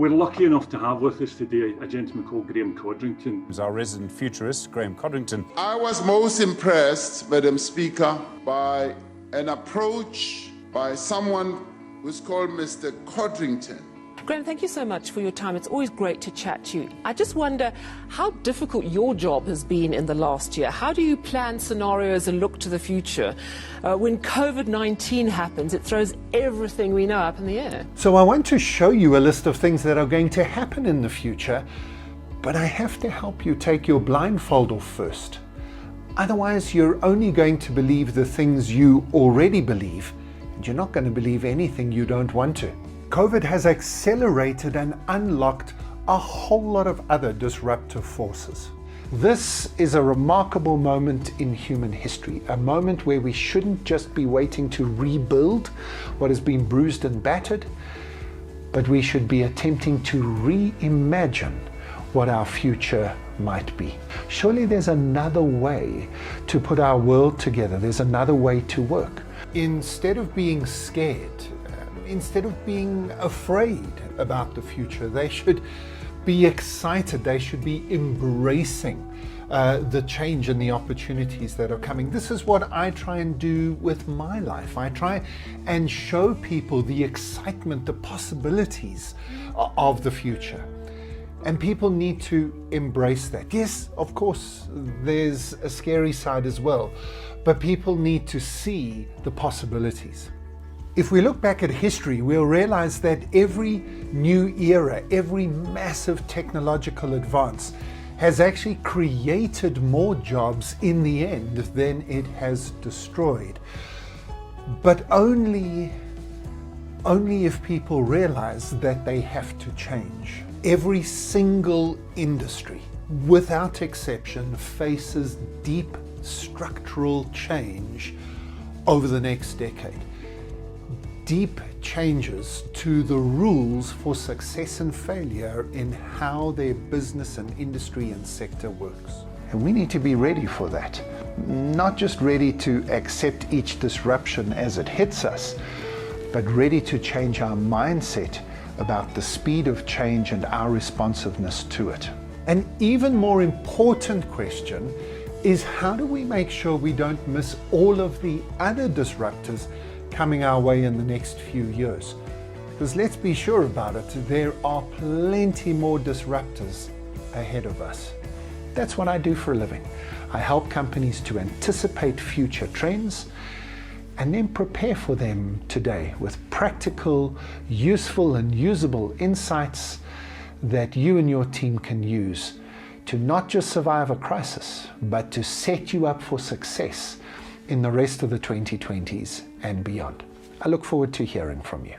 We're lucky enough to have with us today a gentleman called Graeme Codrington. Who's our resident futurist, Graeme Codrington. I was most impressed, Madam Speaker, by an approach by someone who's called Mr. Codrington. Graeme, thank you so much for your time. It's always great to chat to you. I just wonder how difficult your job has been in the last year. How do you plan scenarios and look to the future? When COVID-19 happens, it throws everything we know up in the air. So I want to show you a list of things that are going to happen in the future, but I have to help you take your blindfold off first. Otherwise, you're only going to believe the things you already believe, and you're not going to believe anything you don't want to. COVID has accelerated and unlocked a whole lot of other disruptive forces. This is a remarkable moment in human history, a moment where we shouldn't just be waiting to rebuild what has been bruised and battered, but we should be attempting to reimagine what our future might be. Surely there's another way to put our world together. There's another way to work. Instead of being scared, instead of being afraid about the future, they should be excited. They should be embracing the change and the opportunities that are coming. This is what I try and do with my life. I try and show people the excitement, the possibilities of the future. And people need to embrace that. Yes, of course, there's a scary side as well, but people need to see the possibilities. If we look back at history, we'll realize that every new era, every massive technological advance has actually created more jobs in the end than it has destroyed. But only if people realize that they have to change. Every single industry, without exception, faces deep structural change over the next decade. Deep changes to the rules for success and failure in how their business and industry and sector works. And we need to be ready for that. Not just ready to accept each disruption as it hits us, but ready to change our mindset about the speed of change and our responsiveness to it. An even more important question is, how do we make sure we don't miss all of the other disruptors coming our way in the next few years? Because let's be sure about it, there are plenty more disruptors ahead of us. That's what I do for a living. I help companies to anticipate future trends and then prepare for them today with practical, useful and usable insights that you and your team can use to not just survive a crisis, but to set you up for success in the rest of the 2020s and beyond. I look forward to hearing from you.